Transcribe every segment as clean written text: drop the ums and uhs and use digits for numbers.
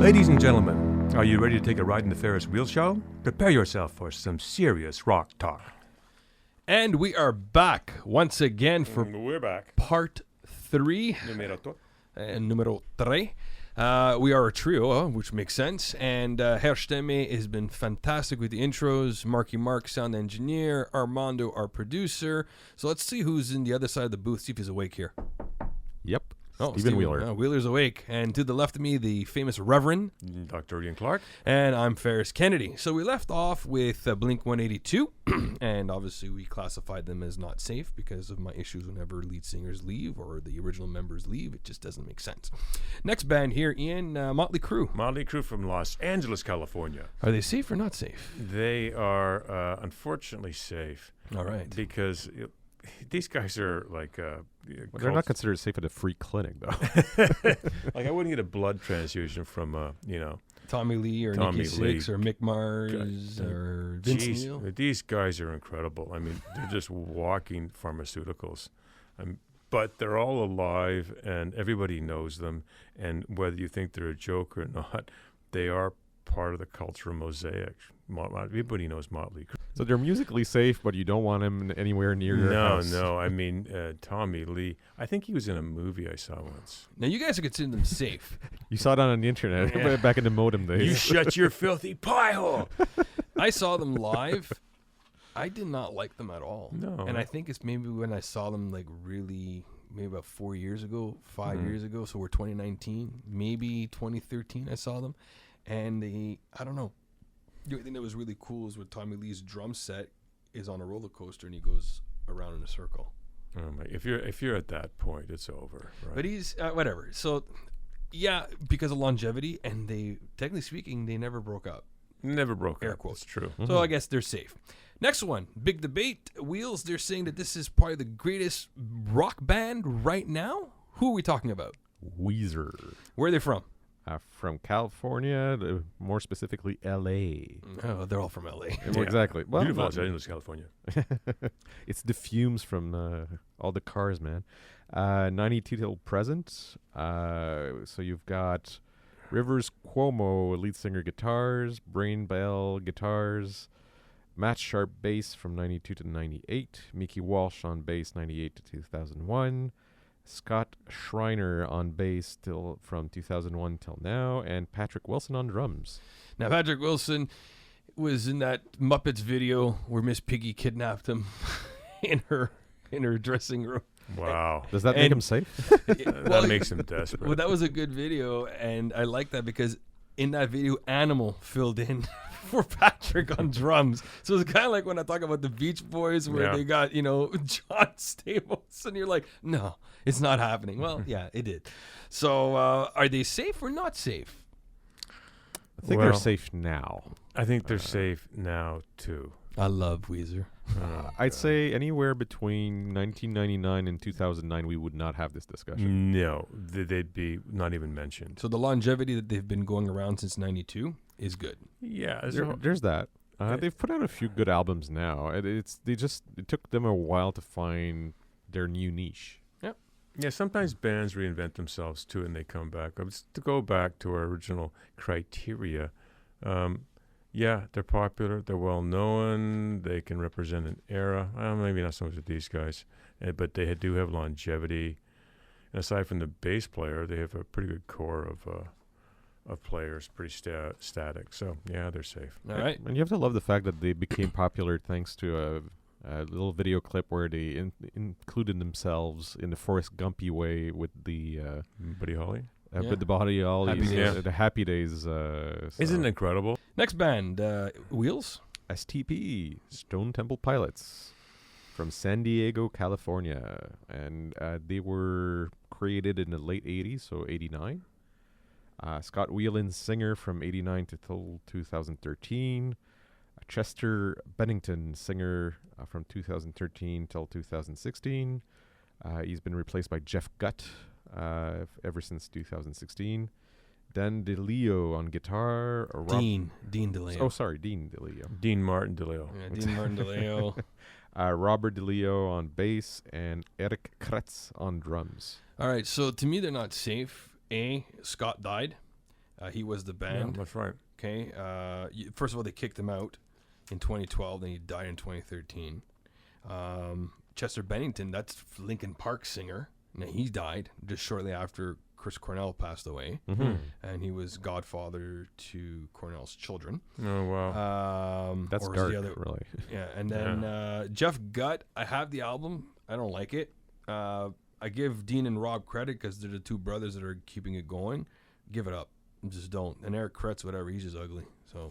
Ladies and gentlemen, are you ready to take a ride in the Ferris wheel show? Prepare yourself for some serious rock talk. And we are back once again for We're back. part 3. Numero 3. We are a trio, which makes sense. And Herr Stemme has been fantastic with the intros. Marky Mark, sound engineer. Armando, our producer. So let's see who's in the other side of the booth. See if he's awake here. Yep. Oh, Stephen Wheeler. Wheeler's awake. And to the left of me, the famous Reverend. Dr. Ian Clark. And I'm Ferris Kennedy. So we left off with Blink 182. And obviously we classified them as not safe because of my issues whenever lead singers leave or the original members leave. It just doesn't make sense. Next band here, Ian, Motley Crue. Motley Crue from Los Angeles, California. Are they safe or not safe? They are unfortunately safe. All right. Because these guys are like... Well, they're not considered safe at a free clinic, though. Like I wouldn't get a blood transfusion from, Tommy Lee or Tommy Nikki Lee. Sixx or Mick Mars or Vince Neil. These guys are incredible. I mean, they're just walking pharmaceuticals. But they're all alive, and everybody knows them. And whether you think they're a joke or not, they are part of the cultural mosaic. Everybody knows Motley Crue. So they're musically safe, but you don't want him anywhere near your house. No. I mean, Tommy Lee, I think he was in a movie I saw once. Now, you guys are considering them safe. You saw it on the internet back in the modem days. You shut your filthy pie hole. I saw them live. I did not like them at all. No. And I think it's maybe when I saw them like really, maybe about 4 years ago, 5 years ago. So we're 2019, maybe 2013 I saw them. And I don't know. The only thing that was really cool is with Tommy Lee's drum set is on a roller coaster and he goes around in a circle. Oh my! If you're at that point, it's over. Right? But he's whatever. So yeah, because of longevity, and they technically speaking, they never broke up. Never broke Air up. quotes. That's true. So I guess they're safe. Next one, big debate. Wheels, they're saying that this is probably the greatest rock band right now. Who are we talking about? Weezer. Where are they from? From California, more specifically L.A. Oh, they're all from L.A. Yeah. Exactly. Well, Beautiful Los Angeles, California. It's the fumes from all the cars, man. 92 till present. So you've got Rivers Cuomo, lead singer guitars, Brain Bell guitars, Matt Sharp bass from 92 to 98, Mickey Walsh on bass 98 to 2001, Scott Schreiner on bass till from 2001 till now, and Patrick Wilson on drums. Now, Patrick Wilson was in that Muppets video where Miss Piggy kidnapped him in her dressing room. Wow. Does that make him safe? That makes him desperate. Well, that was a good video, and I like that because in that video, Animal filled in for Patrick on drums. So it's kind of like when I talk about the Beach Boys where they got, John Stamos, and you're like, no, it's not happening. Well, yeah, it did. So are they safe or not safe? I think they're safe now. I think they're safe now, too. I love Weezer. I'd say anywhere between 1999 and 2009, we would not have this discussion. No, they'd be not even mentioned. So the longevity that they've been going around since 92 is good. Yeah. There's that. They've put out a few good albums now. It took them a while to find their new niche. Yeah, sometimes bands reinvent themselves, too, and they come back. To go back to our original criteria, yeah, they're popular. They're well-known. They can represent an era. Maybe not so much with these guys, but they do have longevity. And aside from the bass player, they have a pretty good core of players, pretty static. So, yeah, they're safe. All right. And you have to love the fact that they became popular thanks to a little video clip where they included themselves in the Forrest Gumpy way with the Buddy Holly. With the Body Ollies, the Happy Days. Isn't it incredible? Next band, Wheels. STP, Stone Temple Pilots, from San Diego, California. And they were created in the late 80s, so 89. Scott Whelan, singer from 89 to 2013. Chester Bennington, singer from 2013 till 2016. He's been replaced by Jeff Gutt ever since 2016. Dan DeLeo on guitar. Dean DeLeo. Oh, sorry, Dean DeLeo. Dean Martin DeLeo. Yeah, Dean Martin DeLeo. Robert DeLeo on bass and Eric Kretz on drums. All right, so to me, they're not safe. A, Scott died. He was the Yeah, band. that's right. Okay. First of all, they kicked him out in 2012. Then he died in 2013. Chester Bennington, that's Linkin Park singer. Now, he died just shortly after Chris Cornell passed away, and he was godfather to Cornell's children. Oh wow. That's or was dark, the other, really. Yeah, and then Jeff Gutt, I have the album. I don't like it. I give Dean and Rob credit because they're the two brothers that are keeping it going. Give it up. Just don't. And Eric Kretz, whatever, he's just ugly. So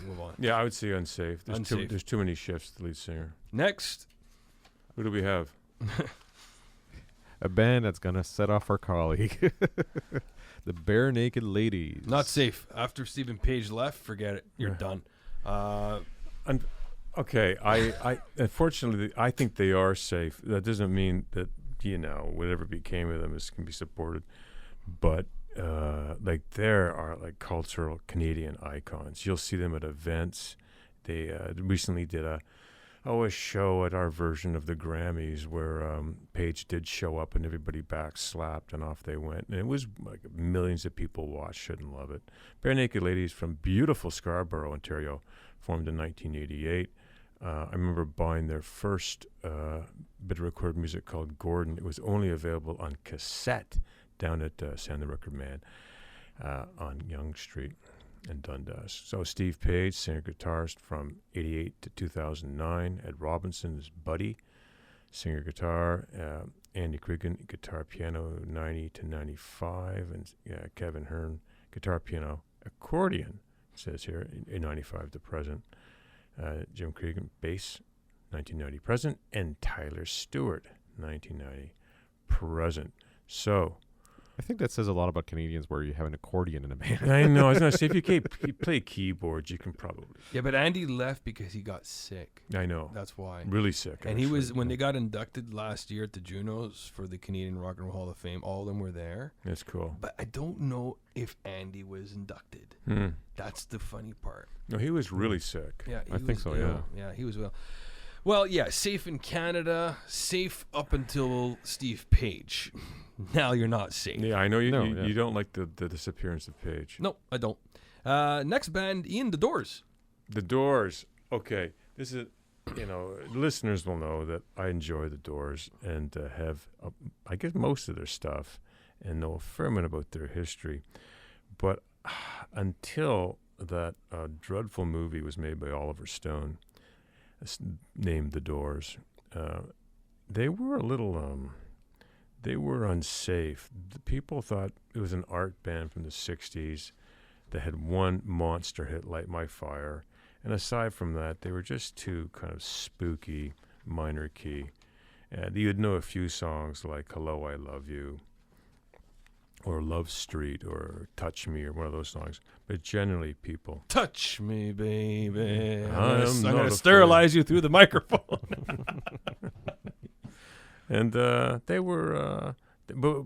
move on. Yeah, I would say unsafe. Unsafe. There's too many shifts. The lead singer. Next, Who do we have? A band that's gonna set off our colleague, the Bare Naked Ladies. not safe. After Stephen Page left, forget it. You're Yeah. done. Okay, I unfortunately I think they are safe. That doesn't mean that whatever became of them can be supported, but like there are like cultural Canadian icons. You'll see them at events. They recently did a show at our version of the Grammys where Page did show up and everybody backslapped and off they went. And it was like millions of people watched, shouldn't love it. Bare Naked Ladies from beautiful Scarborough, Ontario, formed in 1988. I remember buying their first bit of recorded music called Gordon. It was only available on cassette down at Sound the Record Man on Yonge Street in Dundas. So Steve Page, singer-guitarist from 88 to 2009. Ed Robinson is Buddy, singer-guitar. Andy Cregan, guitar, piano, 90 to 95. And Kevin Hearn, guitar, piano, accordion, it says here, in 95 to present. Jim Cregan, bass, 1990 present. And Tyler Stewart, 1990 present. So I think that says a lot about Canadians where you have an accordion in a band. I know. I was going to say, if you play keyboards, you can probably. Yeah, but Andy left because he got sick. I know. That's why. Really sick. And he was, when they got inducted last year at the Junos for the Canadian Rock and Roll Hall of Fame, all of them were there. That's cool. But I don't know if Andy was inducted. That's the funny part. No, he was really sick. Yeah, I think so, ill. Yeah, he was ill. Well, yeah, safe in Canada, safe up until Steve Page. Now you're not safe. Yeah, I know you. No, You don't like the disappearance of Page. No, I don't. Next band, Ian, The Doors. The Doors. Okay, this is. Listeners will know that I enjoy the Doors and have, I guess, most of their stuff and know a fair amount about their history. But until that dreadful movie was made by Oliver Stone, named The Doors, they were a little, they were unsafe. The people thought it was an art band from the 60s that had one monster hit, Light My Fire. And aside from that, they were just too kind of spooky, minor key. You'd know a few songs like Hello, I Love You, or Love Street, or Touch Me, or one of those songs. But generally, people... Touch me, baby. I'm I'm not going to afraid. sterilize you through the microphone. And they were... but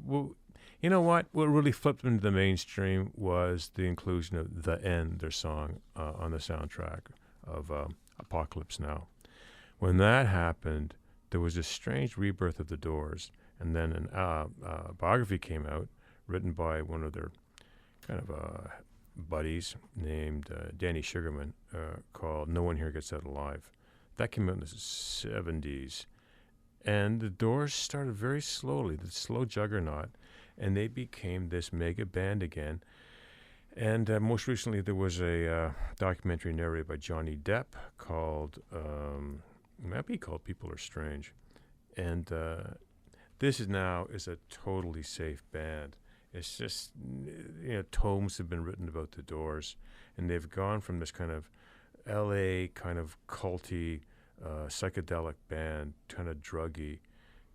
you know what? What really flipped them into the mainstream was the inclusion of The End, their song, on the soundtrack of Apocalypse Now. When that happened, there was a strange rebirth of the Doors. And then a biography came out, written by one of their kind of buddies named Danny Sugarman, called No One Here Gets Out Alive. That came out in the 70s. And the Doors started very slowly, the slow juggernaut, and they became this mega band again. And most recently, there was a documentary narrated by Johnny Depp called, it might be called People Are Strange. And this is a totally safe band. It's just, tomes have been written about the Doors, and they've gone from this kind of L.A. kind of culty, psychedelic band, kind of druggy,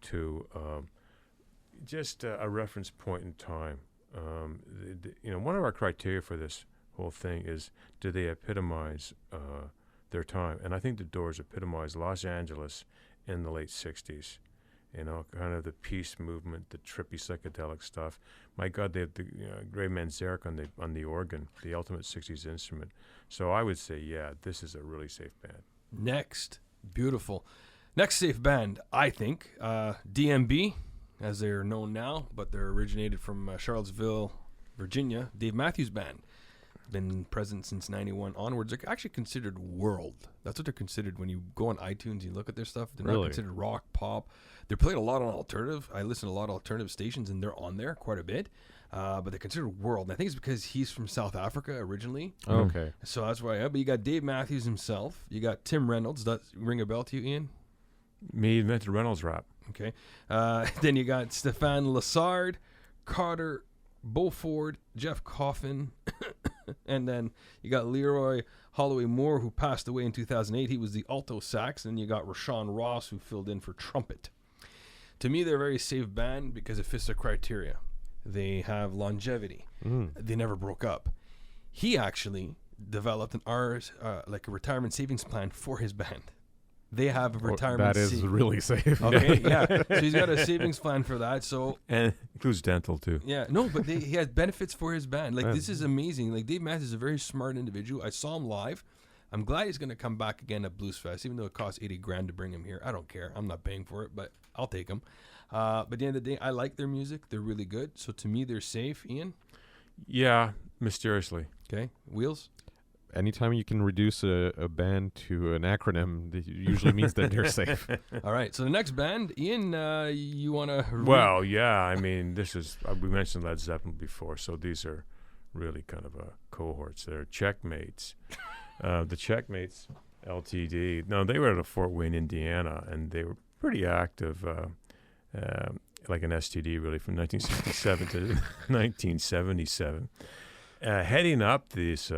to just a reference point in time. One of our criteria for this whole thing is, do they epitomize their time? And I think the Doors epitomize Los Angeles in the late 60s. Kind of the peace movement, the trippy psychedelic stuff. My God, they had the Ray Manzarek on the organ, the ultimate 60s instrument. So I would say, yeah, this is a really safe band. Next, beautiful. Next safe band, I think, DMB, as they're known now, but they're originated from Charlottesville, Virginia, Dave Matthews Band. Been present since 91 onwards. They're actually considered world. That's what they're considered when you go on iTunes and you look at their stuff. They're not considered rock, pop. They're played a lot on alternative. I listen to a lot of alternative stations, and they're on there quite a bit. But they're considered world. And I think it's because he's from South Africa originally. Oh, okay. So that's why. But you got Dave Matthews himself. You got Tim Reynolds. Does that ring a bell to you, Ian? Me invented Reynolds rap. Okay. Then you got Stéphane Lessard, Carter Beauford, Jeff Coffin, and then you got Leroy Holloway Moore, who passed away in 2008. He was the alto sax. And you got Rashawn Ross, who filled in for trumpet. To me, they're a very safe band because it fits their criteria. They have longevity. They never broke up. He actually developed like a retirement savings plan for his band. They have a retirement. That is really safe. Okay, yeah. So he's got a savings plan for that. So And includes dental, too. yeah, no, but he has benefits for his band. Like this is amazing. Like Dave Matthews is a very smart individual. I saw him live. I'm glad he's going to come back again at Blues Fest, even though it costs $80,000 to bring him here. I don't care. I'm not paying for it, but I'll take him. But at the end of the day, I like their music. They're really good. So to me, they're safe. Ian? Yeah, mysteriously. Okay. Wheels? Anytime you can reduce a band to an acronym, it usually means that they're safe. All right. So the next band, Ian, you want to... Well, yeah, I mean, this is, we mentioned Led Zeppelin before, so these are really kind of cohorts. They're Checkmates. The Checkmates, LTD. No, they were out of Fort Wayne, Indiana, and they were pretty active, like an STD, really, from 1967 to 1977. Heading up this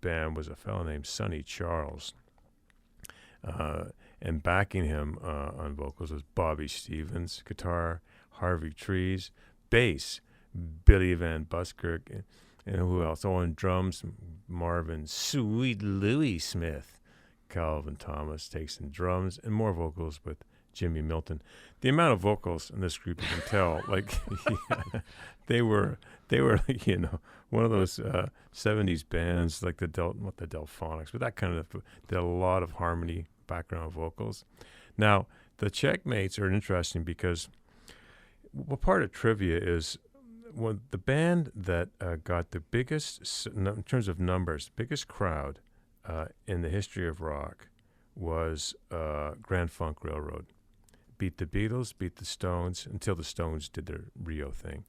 band was a fellow named Sonny Charles, and backing him on vocals was Bobby Stevens, guitar, Harvey Trees, bass, Billy Van Buskirk, and who else? Oh, and drums, Marvin Sweet Louie Smith, Calvin Thomas takes in drums, and more vocals with Jimmy Milton. The amount of vocals in this group, you can tell, like they were, you know, one of those 70s bands like not the Delphonics, but that kind of did a lot of harmony, background vocals. Now, the Checkmates are interesting because part of trivia is the band that got the biggest, in terms of numbers, biggest crowd in the history of rock was Grand Funk Railroad. Beat the Beatles, beat the Stones, until the Stones did their Rio thing.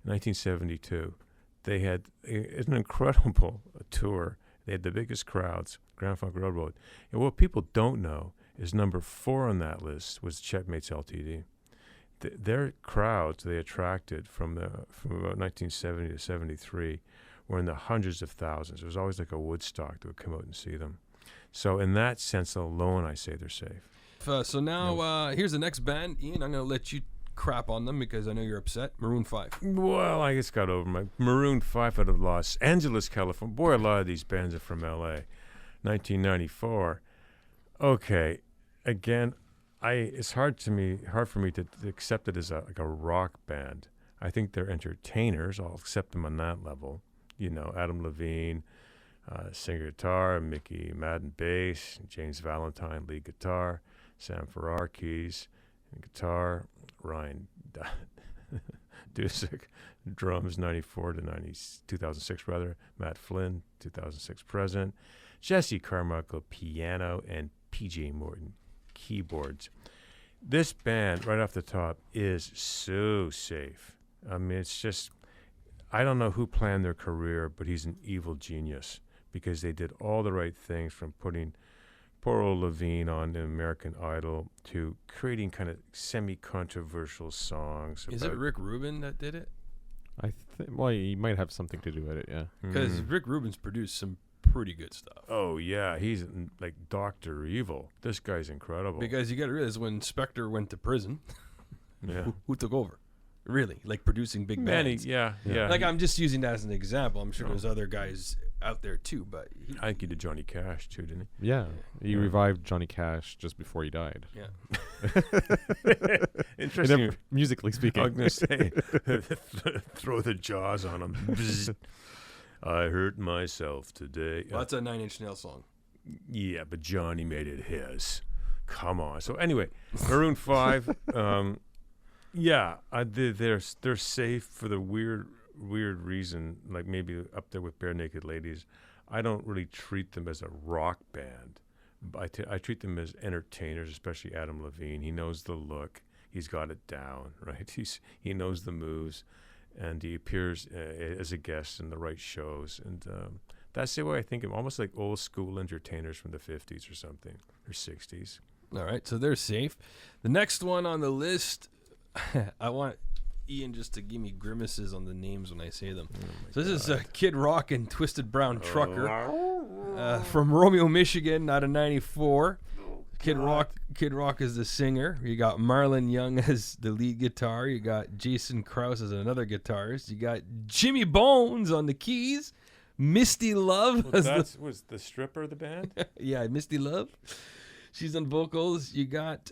In 1972, they had an incredible tour. They had the biggest crowds, Grand Funk Railroad. And what people don't know is number 4 on that list was Checkmates LTD. Their crowds they attracted from about 1970 to 73 were in the hundreds of thousands. It was always like a Woodstock that would come out and see them. So in that sense alone, I say they're safe. So now here's the next band. Ian, I'm going to let you crap on them because I know you're upset. Maroon 5. Well, I just got over my Maroon 5 out of Los Angeles, California. Boy, a lot of these bands are from L.A. 1994. Okay, again, it's hard for me to accept it as like a rock band. I think they're entertainers. I'll accept them on that level. You know, Adam Levine, singer guitar, Mickey Madden bass, James Valentine lead guitar, Sam Farrar keys and guitar, Ryan Dusick drums 94 to 2006 rather, Matt Flynn 2006 present, Jesse Carmichael piano, and PJ Morton keyboards. This band right off the top is so safe. I mean, it's just, I don't know who planned their career, but he's an evil genius because they did all the right things, from putting poor old Levine on American Idol to creating kind of semi-controversial songs. Is it Rick Rubin that did it? Well, he might have something to do with it, yeah. Because Rick Rubin's produced some pretty good stuff. Oh, yeah. He's like Dr. Evil. This guy's incredible. Because you got to realize when Spector went to prison, yeah. who took over? Really? Like producing big bands. Yeah. Like I'm just using that as an example. I'm sure there's other guys out there too, but I think he did Johnny Cash too, didn't he? Yeah. He revived Johnny Cash just before he died. Yeah. Interesting. Musically speaking. I was going to say, throw the jaws on him. Bzz. I hurt myself today. Well, that's a 9 Inch Nails song. Yeah, but Johnny made it his. Come on. So anyway, Maroon 5, yeah, they're safe for the weird weird reason, like maybe up there with Bare Naked Ladies, I don't really treat them as a rock band. I treat them as entertainers, especially Adam Levine. He knows the look. He's got it down, right? He knows the moves, and he appears as a guest in the right shows. And that's the way I think of, almost like old school entertainers from the 50s or something, or 60s. All right, so they're safe. The next one on the list, I want Ian just to give me grimaces on the names when I say them. So this is Kid Rock and Twisted Brown Trucker from Romeo, Michigan, out of '94. Kid Rock is the singer. You got Marlon Young as the lead guitar. You got Jason Krause as another guitarist. You got Jimmy Bones on the keys. Misty Love was the stripper of the band? Yeah, Misty Love. She's on vocals. You got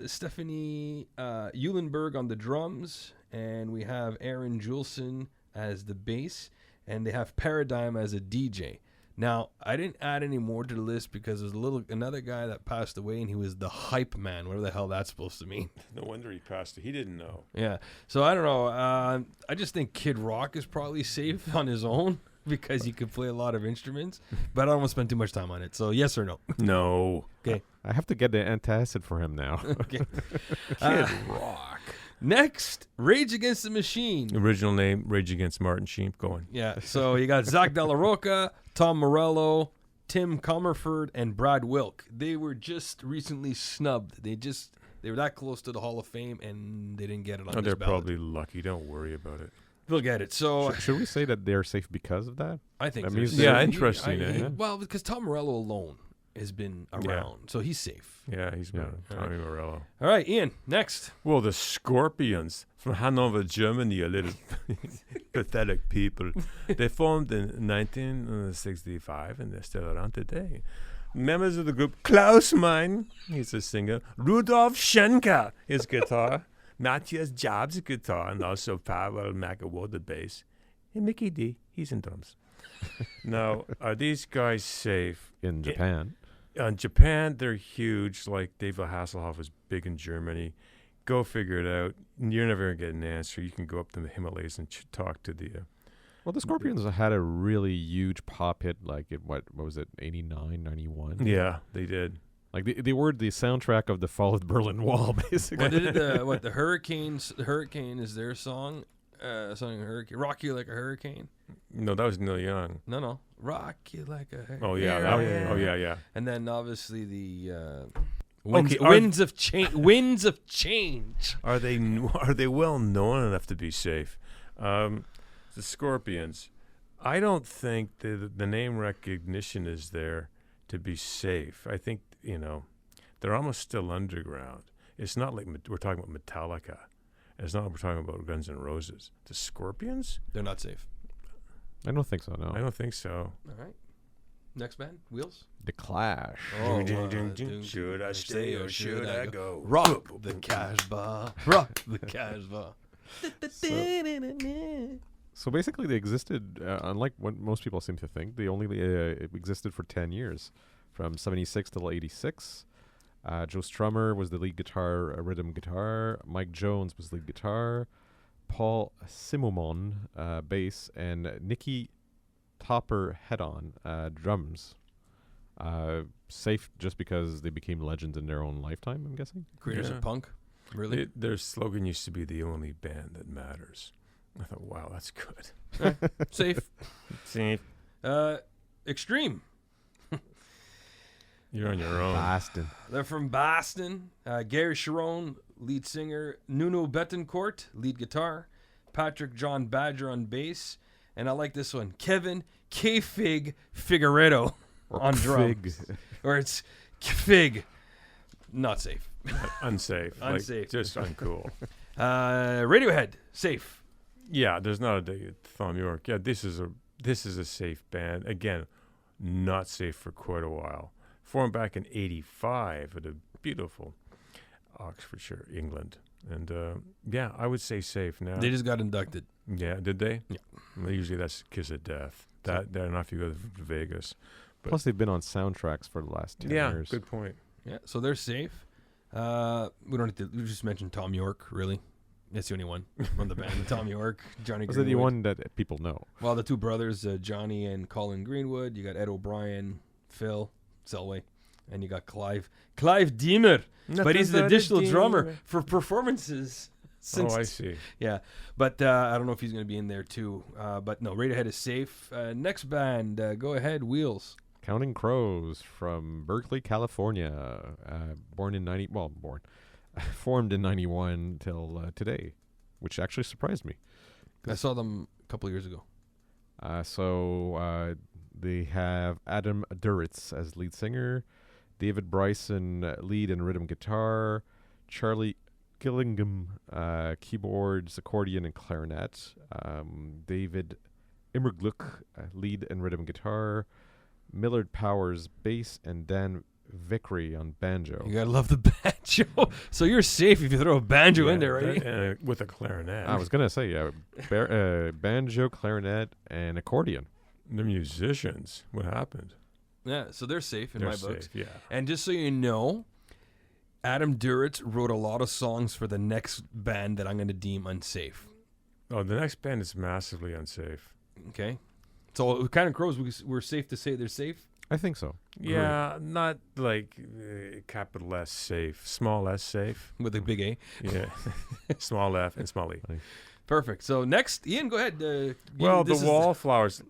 Stephanie Eulenberg on the drums. And we have Aaron Julson as the bass. And they have Paradigm as a DJ. Now, I didn't add any more to the list because there's another guy that passed away, and he was the hype man. Whatever the hell that's supposed to mean. No wonder he passed. He didn't know. Yeah. So I don't know. I just think Kid Rock is probably safe on his own because he could play a lot of instruments. But I don't want to spend too much time on it. So yes or no? No. Okay. I have to get the antacid for him now. Okay. Kid Rock. Next, Rage Against the Machine. Original name, Rage Against Martin Sheen. Going. Yeah, so you got Zach De La Rocca, Tom Morello, Tim Comerford, and Brad Wilk. They were just recently snubbed. They were that close to the Hall of Fame, and they didn't get it on this They're ballot. probably lucky. Don't worry about it. They'll get it. So Should we say that they're safe because of that? I think That so. means Yeah, interesting, eh? Well, because Tom Morello alone has been around, so he's safe. Yeah, he's been Tommy Morello. All right, Ian, next. Well, the Scorpions from Hanover, Germany, a little pathetic people. They formed in 1965, and they're still around today. Members of the group, Klaus Mein, he's a singer. Rudolf Schenker, his guitar. Matthias Jobs, guitar. And also Pavel McAvoy, the bass. And Mickey D, he's in drums. Now, are these guys safe? In Japan. In Japan, they're huge. Like David Hasselhoff was big in Germany. Go figure it out. You're never going to get an answer. You can go up to the Himalayas and talk to the... Well, the Scorpions had a really huge pop hit, like, what was it, 89, 91? Yeah, they did. Like, they were the soundtrack of the fall of the Berlin Wall, basically. The Hurricanes? The Hurricane is their song. Something Hurricane. Rock You Like a Hurricane. No, that was Neil Young. No. Rock You Like a Hurricane. Oh, yeah. Yeah. And then, obviously, the... Okay, winds of change. Are they well known enough to be safe? The Scorpions. I don't think the name recognition is there to be safe. I think they're almost still underground. It's not like we're talking about Metallica. It's not like we're talking about Guns N' Roses. The Scorpions? They're not safe. I don't think so, no. I don't think so. All right. Next band, Wheels. The Clash. Oh, should I stay or should I go? Rock the Casbah. Rock the Casbah. So basically they existed, unlike what most people seem to think, they only existed for 10 years, from 76 till 86. Joe Strummer was the lead guitar, rhythm guitar. Mike Jones was lead guitar. Paul Simomon, bass, and Nicky Topper head-on, drums. Safe just because they became legends in their own lifetime, I'm guessing. Creators of punk, really? Their slogan used to be the only band that matters. I thought, wow, that's good. Safe. Safe. Extreme. You're on your own. Boston. They're from Boston. Gary Sharon, lead singer. Nuno Betancourt, lead guitar. Patrick John Badger on bass. And I like this one. Kevin K-Fig Figueredo on drums. Or it's Fig. Not safe. Unsafe. Unsafe. Like, just uncool. Radiohead, safe. Yeah, there's not a Thom Yorke. Yeah, this is a safe band. Again, not safe for quite a while. Formed back in '85 at a beautiful Oxfordshire, England. And yeah, I would say safe now. They just got inducted. Yeah, did they? Yeah. Well, usually that's kiss of death. That they're not if you go to Vegas. But Plus they've been on soundtracks for the last 10 years. Yeah, good point. Yeah, so they're safe. We don't have to. We just mentioned Thom Yorke, really. That's the only one from the band. Tom York, Johnny Was Greenwood. it the one that people know? Well, the two brothers, Johnny and Colin Greenwood. You got Ed O'Brien, Phil Selway, and you got Clive Deemer. But he's the additional drummer for performances. Since, I see. Yeah, but I don't know if he's going to be in there too. But no, Radiohead is safe. Next band, go ahead, Wheels. Counting Crows from Berkeley, California. Formed in 91 till today, which actually surprised me. I saw them a couple of years ago. So they have Adam Duritz as lead singer, David Bryson lead and rhythm guitar, Charlie Gillingham keyboards, accordion, and clarinet, David Immergluck lead and rhythm guitar, Millard Powers bass, and Dan Vickery on banjo. You gotta love the banjo. So you're safe if you throw a banjo in there, right? With a clarinet. I was gonna say, banjo, clarinet, and accordion. The musicians. What happened? Yeah, so they're safe in my books. Yeah. And just so you know, Adam Duritz wrote a lot of songs for the next band that I'm going to deem unsafe. Oh, the next band is massively unsafe. Okay. So Counting Crows, we're safe to say they're safe? I think so. Yeah, not like capital S safe, small s safe. With a big A? Yeah. Small f and small e. Perfect. So next, Ian, go ahead. The Wallflowers,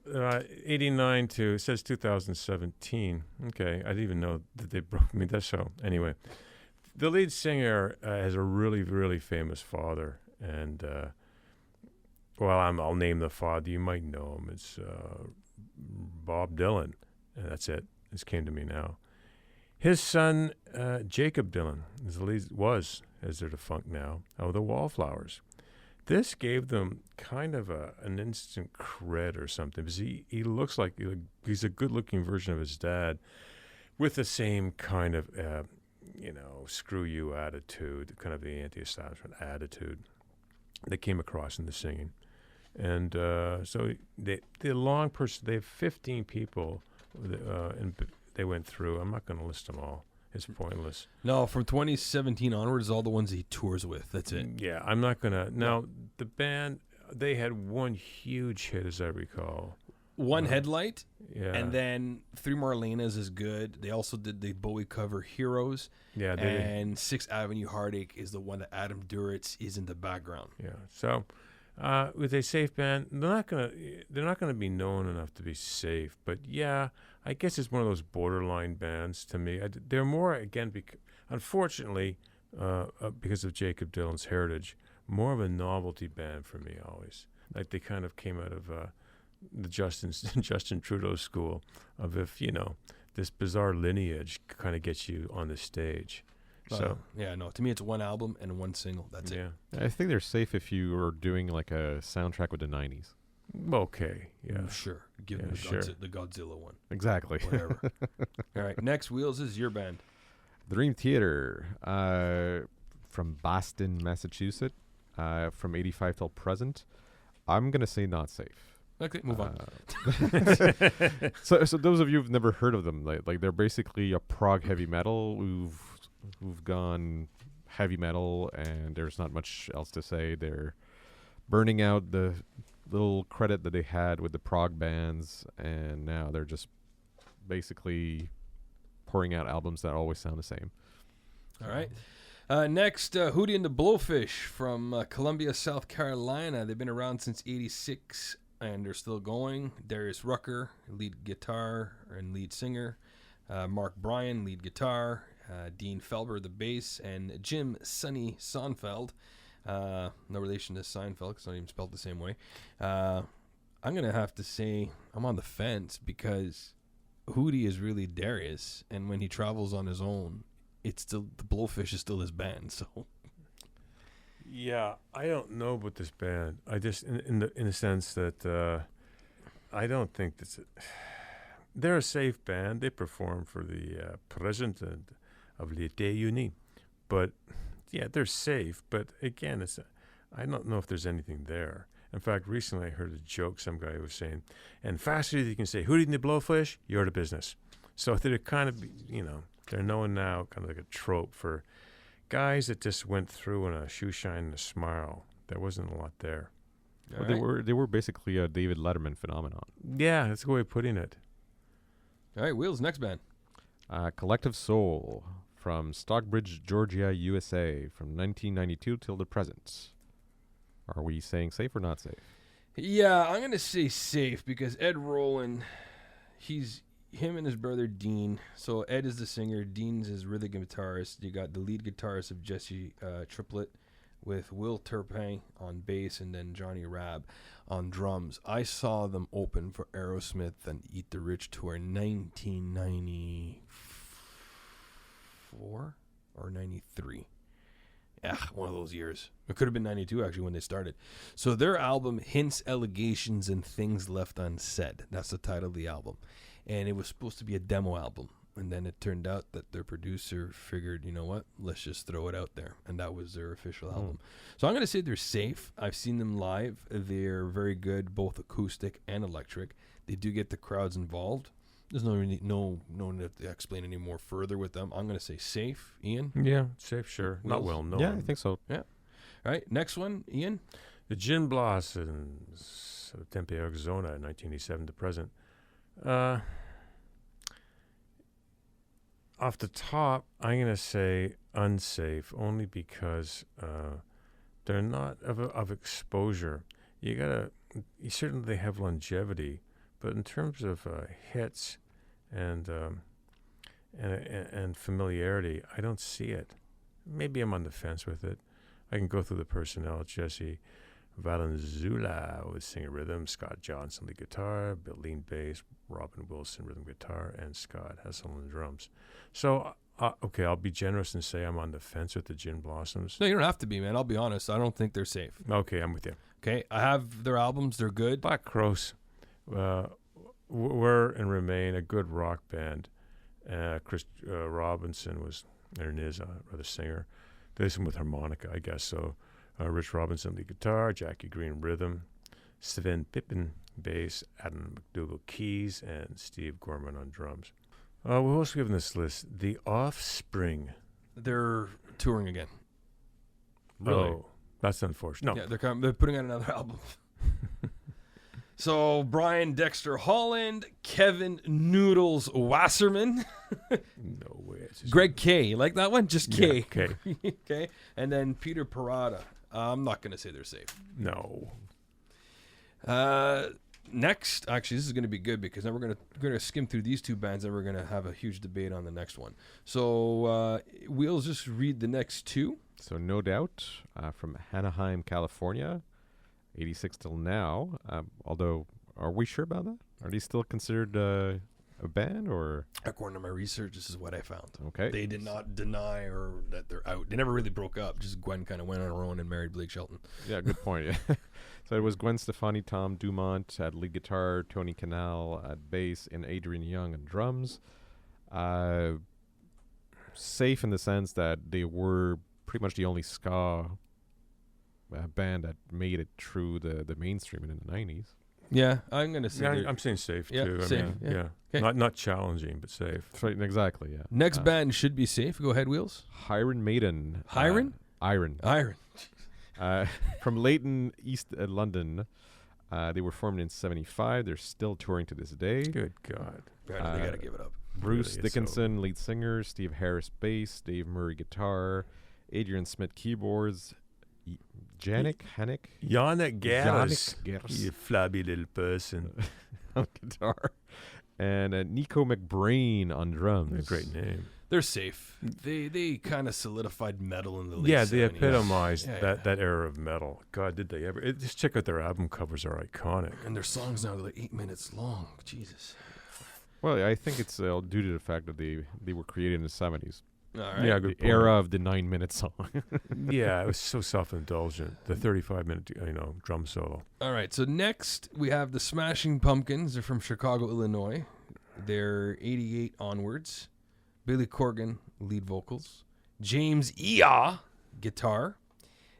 89 to, it says 2017. Okay, I didn't even know that they broke me. That's so. Anyway, the lead singer has a really, really famous father. And, I'll name the father. You might know him. It's Bob Dylan. And that's it. This came to me now. His son, Jacob Dylan, is the lead, as they're defunct now, of the Wallflowers. This gave them kind of an instant cred or something, because he looks like he's a good-looking version of his dad with the same kind of, screw you attitude, kind of the anti-establishment attitude that came across in the singing. And so they have 15 people, and they went through. I'm not going to list them all. It's pointless. No, from 2017 onwards, all the ones he tours with. That's it. Yeah, I'm not going to. Now, the band, they had one huge hit, as I recall. One Headlight. Yeah. And then Three Marlenas is good. They also did the Bowie cover Heroes. Yeah. And Sixth Avenue Heartache is the one that Adam Duritz is in the background. Yeah. So, with a safe band, they're not gonna be known enough to be safe. But yeah, I guess it's one of those borderline bands to me. They're more, again, unfortunately, because of Jacob Dylan's heritage, more of a novelty band for me always. Like they kind of came out of the Justin Trudeau school of this bizarre lineage kind of gets you on the stage. So to me it's one album and one single. That's it. I think they're safe if you are doing like a soundtrack with the 90s. Okay, yeah. Sure. Give them the Godzilla one. Exactly. Whatever. All right, next, Wheels, is your band. Dream Theater from Boston, Massachusetts, from 85 till present. I'm going to say not safe. Okay, move on. So those of you who've never heard of them, like they're basically a prog heavy metal who've gone heavy metal, and there's not much else to say. They're burning out the little credit that they had with the prog bands, and now they're just basically pouring out albums that always sound the same. All right. Next, Hootie and the Blowfish from Columbia, South Carolina. They've been around since 86, and they're still going. Darius Rucker, lead guitar and lead singer. Mark Bryan, lead guitar. Dean Felber, the bass. And Jim Sonny Sonfeld. No relation to Seinfeld, because it's not even spelled the same way. I'm going to have to say I'm on the fence, because Hootie is really Darius, and when he travels on his own, it's still, the Blowfish is still his band. So yeah, I don't know about this band. I just in the sense that I don't think they're a safe band. They perform for the president of l'État uni, but yeah, they're safe. But again, I don't know if there's anything there. In fact, recently I heard a joke some guy was saying, and faster you can say Hootie and the Blowfish, you're out of business. So they're kind of, they're known now kind of like a trope for guys that just went through in a shoe shine and a smile. There wasn't a lot there. Well, they were basically a David Letterman phenomenon. Yeah, that's a good way of putting it. All right, Wheels, next band. Collective Soul from Stockbridge, Georgia, USA, from 1992 till the present. Are we saying safe or not safe? Yeah, I'm going to say safe because Ed Roland, him and his brother Dean. So Ed is the singer, Dean's his rhythm guitarist. You got the lead guitarist of Jesse Triplett with Will Turpin on bass and then Johnny Rabb on drums. I saw them open for Aerosmith and Eat the Rich tour in 1994 or 93. Yeah, one of those years. It could have been 92 actually when they started. So their album, Hints, Allegations, and Things Left Unsaid. That's the title of the album. And it was supposed to be a demo album. And then it turned out that their producer figured, you know what, let's just throw it out there. And that was their official album. So I'm going to say they're safe. I've seen them live. They're very good, both acoustic and electric. They do get the crowds involved. There's no need to explain any more further with them. I'm going to say safe. Ian? Yeah, safe, sure. Not well known. Yeah, I think so. Yeah. All right, next one, Ian? The Gin Blossoms of Tempe, Arizona, 1987 to present. Off the top, I'm going to say unsafe, only because they're not of exposure. You certainly have longevity, but in terms of hits and familiarity, I don't see it. Maybe I'm on the fence with it. I can go through the personnel. Jesse Valenzuela with singer rhythm, Scott Johnson lead guitar, Bill Lean bass, Robin Wilson rhythm guitar, and Scott Hessel on drums. So, okay, I'll be generous and say I'm on the fence with the Gin Blossoms. No, you don't have to be, man. I'll be honest. I don't think they're safe. Okay, I'm with you. Okay, I have their albums. They're good. Black Crowes were and remain a good rock band. Chris Robinson was, or is, the singer. They listen with harmonica, I guess. So, Rich Robinson lead guitar, Jackie Green rhythm, Sven Pippen bass, Adam McDougall keys, and Steve Gorman on drums. Who else we have in this list? The Offspring. They're touring again. Really? Oh, that's unfortunate. No. Yeah, they're putting out another album. So Brian Dexter Holland, Kevin Noodles Wasserman, No way. Greg K. You like that one? Just K. Yeah, K. Okay. And then Peter Parada. I'm not going to say they're safe. No. Next, actually, this is going to be good because then we're going to skim through these two bands and we're going to have a huge debate on the next one. So we'll just read the next two. So No Doubt from Anaheim, California, 86 till now. Although, are we sure about that? Are they still considered a band or? According to my research, this is what I found. Okay. They did not deny or that they're out. They never really broke up. Just Gwen kind of went on her own and married Blake Shelton. Yeah, good point. Yeah. So it was Gwen Stefani, Tom Dumont at lead guitar, Tony Canal at bass, and Adrian Young at drums. Safe in the sense that they were pretty much the only ska band that made it through the mainstream in the 90s. Yeah, I'm going to say. Yeah, I'm saying safe Yeah, too. safe, I mean, yeah. yeah. Okay. Not challenging, but safe. Right, exactly, yeah. Next band should be safe. Go ahead, Wheels. Iron Maiden. Iron? Iron. From Leighton, East London. They were formed in 75. They're still touring to this day. Good God. They got to give it up. Bruce Really, Dickinson, lead singer. Steve Harris, bass. Dave Murray, guitar. Adrian Smith, keyboards. Yannick Gers. Gers. You flabby little person. on guitar. And Nico McBrain on drums. A great name. They're safe. They kind of solidified metal in the late Yeah, 70s. they epitomized Yeah. that era of metal. God, did they ever. Just check out their album covers are iconic. And their songs now are like 8 minutes long. Jesus. Well, I think it's due to the fact that they were created in the 70s. All right. Yeah, The good point. era of the 9-minute song. Yeah, it was so self-indulgent. The 35-minute, drum solo. All right. So next we have the Smashing Pumpkins. They're from Chicago, Illinois. They're 88 onwards. Billy Corgan, lead vocals. James Ea, guitar.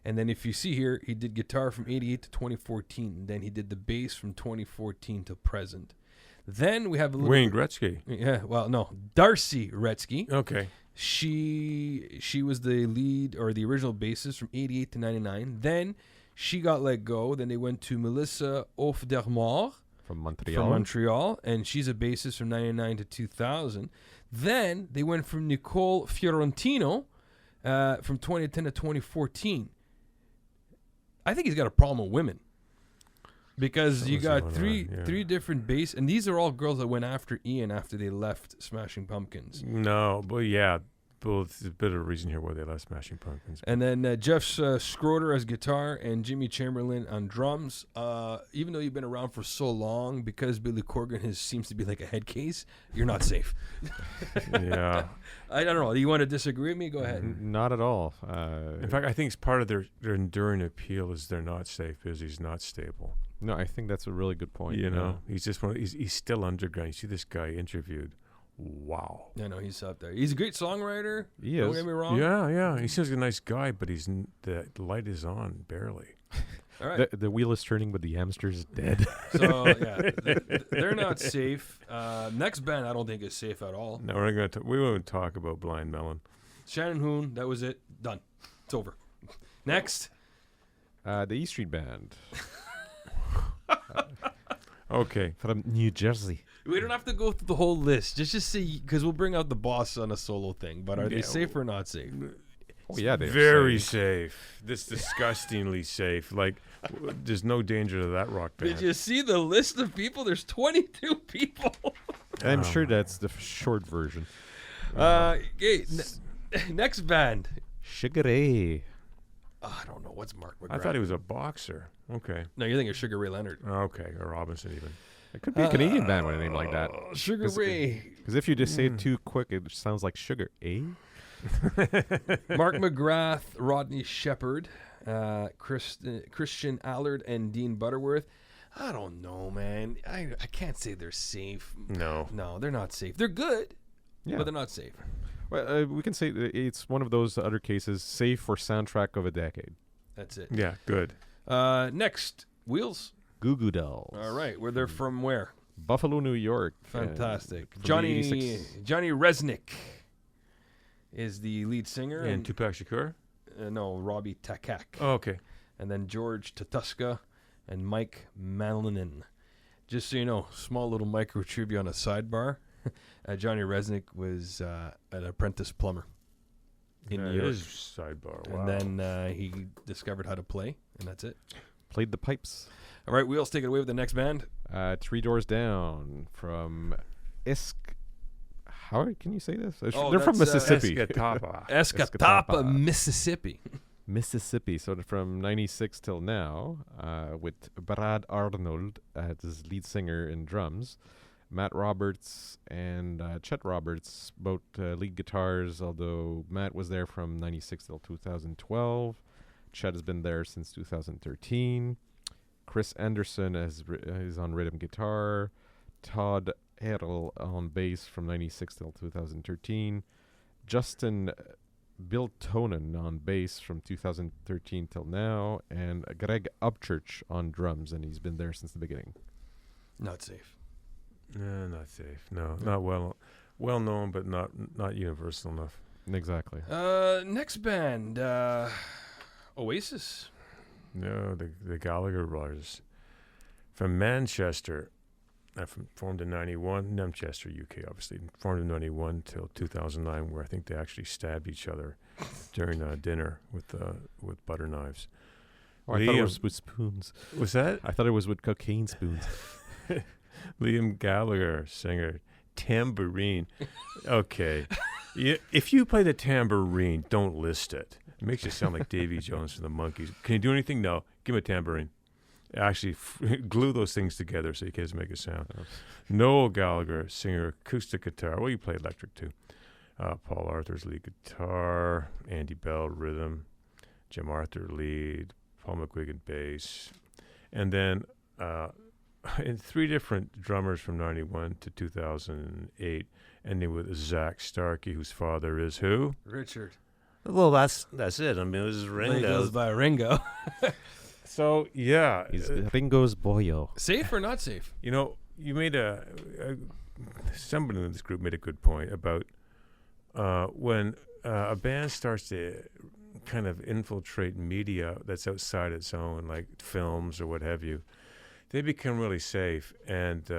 And then if you see here, he did guitar from 88 to 2014. And then he did the bass from 2014 to present. Then we have a little Wayne Gretzky. Yeah, well, no. Darcy Retzky. Okay. She was the lead or the original bassist from 88 to 99. Then She got let go. Then they went to Melissa Aufdermore From Montreal. from Montreal, and she's a bassist from 99 to 2000. Then they went from Nicole Fiorentino from 2010 to 2014. I think he's got a problem with women. Because you got three different bass, and these are all girls that went after Ian after they left Smashing Pumpkins. No, but yeah, there's a bit of a reason here why they left Smashing Pumpkins. And then Jeff Schroeder as guitar and Jimmy Chamberlain on drums. Even though you've been around for so long, because Billy Corgan seems to be like a head case, you're not safe. Yeah. I don't know. Do you want to disagree with me? Go ahead. Not at all. In fact, I think it's part of their enduring appeal is they're not safe because he's not stable. No, I think that's a really good point. You know, he's just he's still underground. You see this guy interviewed. Wow. I know he's up there. He's a great songwriter. He Don't is. get me wrong. Yeah. He seems like a nice guy, but the light is on barely. All right. The wheel is turning, but the hamster's dead. So yeah, they're not safe. Next band, I don't think is safe at all. No, we won't talk about Blind Melon. Shannon Hoon. That was it. Done. It's over. Next. The E Street Band Okay. from New Jersey. We don't have to go through the whole list. Just see, because we'll bring out the boss on a solo thing. But are they safe or not safe? Oh yeah, they're Very safe. This disgustingly safe. Like, there's no danger to that rock band. Did you see the list of people? There's 22 people. I'm sure that's the short version. Okay, next band. Sugar Ray. I don't know. What's Mark McGrath? I thought he was a boxer. Okay. No, you're thinking of Sugar Ray Leonard. Okay. Or Robinson even. It could be a Canadian band with a name like that. Sugar Ray. Because if you just say it too quick, it sounds like sugar. Eh? Mark McGrath, Rodney Shepherd, Christian Allard, and Dean Butterworth. I don't know, man. I can't say they're safe. No, they're not safe. They're good, Yeah. but they're not safe. Well, we can say that it's one of those other cases, safe for soundtrack of a decade. That's it. Yeah, good. Next, Wheels. Goo Goo Dolls. All right, they're from where? Buffalo, New York. Fantastic. From Johnny 86. Resnick is the lead singer. And Tupac Shakur? No, Robbie Takak. Oh, okay. And then George Tatuska and Mike Malinin. Just so you know, small little micro trivia on a sidebar. Johnny Resnick was an apprentice plumber in New York. Sidebar. Wow. And then he discovered how to play, and that's it. Played the pipes. All right, Wheels, take it away with the next band. Three Doors Down from How can you say this? Oh, They're from that's, Mississippi. Escatapa. Escatapa, Mississippi. Mississippi. So they're from 96 till now, with Brad Arnold as lead singer and drums. Matt Roberts and Chet Roberts, both lead guitars, although Matt was there from 96 till 2012. Chet has been there since 2013. Chris Anderson is on rhythm guitar. Todd Harrell on bass from 96 till 2013. Justin Bill Tonen on bass from 2013 till now. And Greg Upchurch on drums, and he's been there since the beginning. Not safe. No, not safe. No, not well known, but not universal enough. Exactly. Next band, Oasis. No, the Gallagher brothers from Manchester, formed in '91. Manchester, UK, obviously formed in '91 till 2009, where I think they actually stabbed each other during dinner with butter knives. Oh, I thought it was with spoons. Was that? I thought it was with cocaine spoons. Liam Gallagher, singer, tambourine. Okay, if you play the tambourine, don't list it. It makes you sound like Davy Jones from the Monkees. Can you do anything? No. Give me a tambourine. Actually, glue those things together so you can't make a sound. Noel Gallagher, singer, acoustic guitar. Well, you play electric too. Paul Arthur's lead guitar. Andy Bell, rhythm. Jim Arthur, lead. Paul McGuigan, bass. And then and three different drummers from 91 to 2008, ending with Zach Starkey, whose father is who? Richard. Well, that's it. I mean, this is He Ringo. goes by Ringo. So, yeah. He's Ringo's boyo. Safe or not safe? You know, you made somebody in this group made a good point about when a band starts to kind of infiltrate media that's outside its own, like films or what have you, they become really safe. And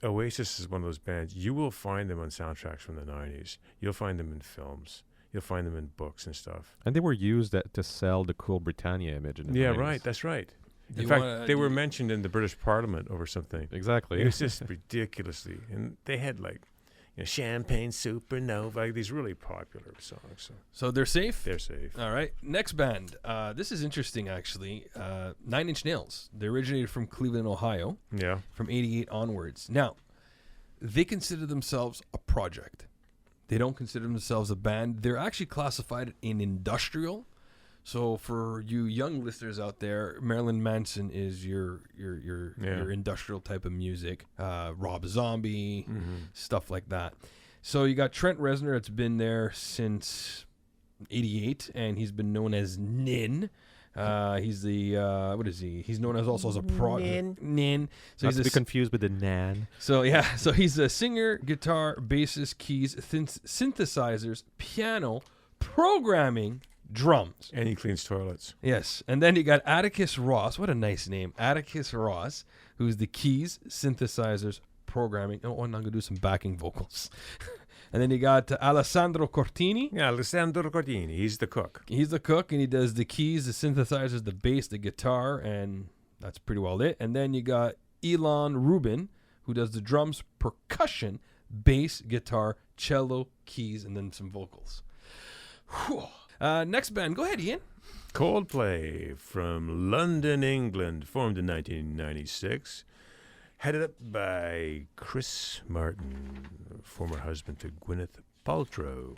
Oasis is one of those bands. You will find them on soundtracks from the 90s. You'll find them in films. You'll find them in books and stuff. And they were used to sell the Cool Britannia image in the 90s. Right. That's right. In fact, they were mentioned in the British Parliament over something. Exactly. It was just ridiculously. And they had like, Champagne Supernova, like these really popular songs. So they're safe? They're safe. All right. Next band. This is interesting, actually. 9 Inch Nails. They originated from Cleveland, Ohio. Yeah. From 88 onwards. Now, they consider themselves a project. They don't consider themselves a band. They're actually classified in industrial. So for you young listeners out there, Marilyn Manson is your industrial type of music. Rob Zombie, stuff like that. So you got Trent Reznor that's been there since 88, and he's been known as Nin. He's the what is he? He's known as also as a Nin. So Not to be confused with the Nan. So yeah, so he's a singer, guitar, bassist, keys, synthesizers, piano, programming, drums. And he cleans toilets. Yes. And then you got Atticus Ross. What a nice name. Atticus Ross, who's the keys, synthesizers, programming. Oh, and I'm going to do some backing vocals. And then you got Alessandro Cortini. Yeah, Alessandro Cortini. He's the cook. He's the cook, and he does the keys, the synthesizers, the bass, the guitar, and that's pretty well it. And then you got Elon Rubin, who does the drums, percussion, bass, guitar, cello, keys, and then some vocals. Whew. Next band. Go ahead, Ian. Coldplay from London, England, formed in 1996. Headed up by Chris Martin, former husband to Gwyneth Paltrow.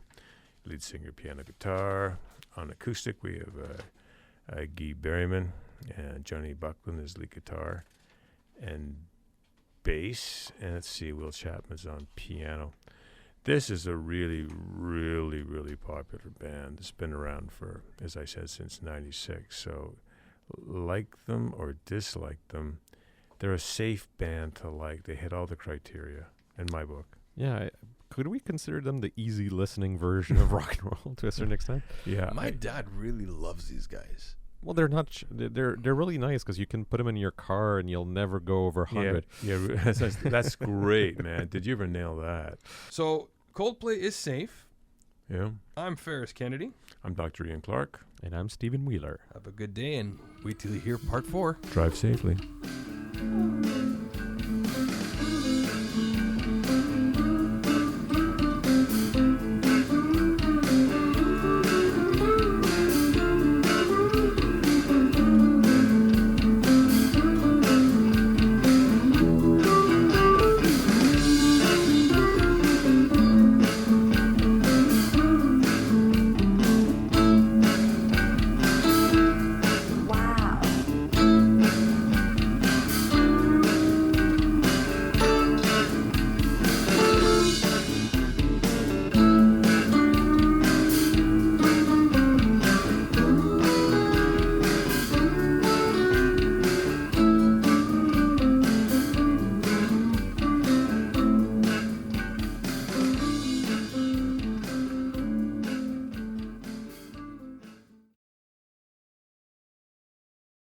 Lead singer, piano, guitar. On acoustic, we have Guy Berryman, and Johnny Buckland is lead guitar and bass. And let's see, Will Chapman's on piano. This is a really, really, really popular band. It's been around for, as I said, since 96. So like them or dislike them, they're a safe band to like. They hit all the criteria in my book. Yeah. Could we consider them the easy listening version of rock and roll to a certain extent? Yeah. My dad really loves these guys. Well, they're not. They're really nice because you can put them in your car and you'll never go over 100. Yeah, that's great, man. Did you ever nail that? So Coldplay is safe. Yeah. I'm Ferris Kennedy. I'm Dr. Ian Clark. And I'm Stephen Wheeler. Have a good day and wait till you hear part 4. Drive safely.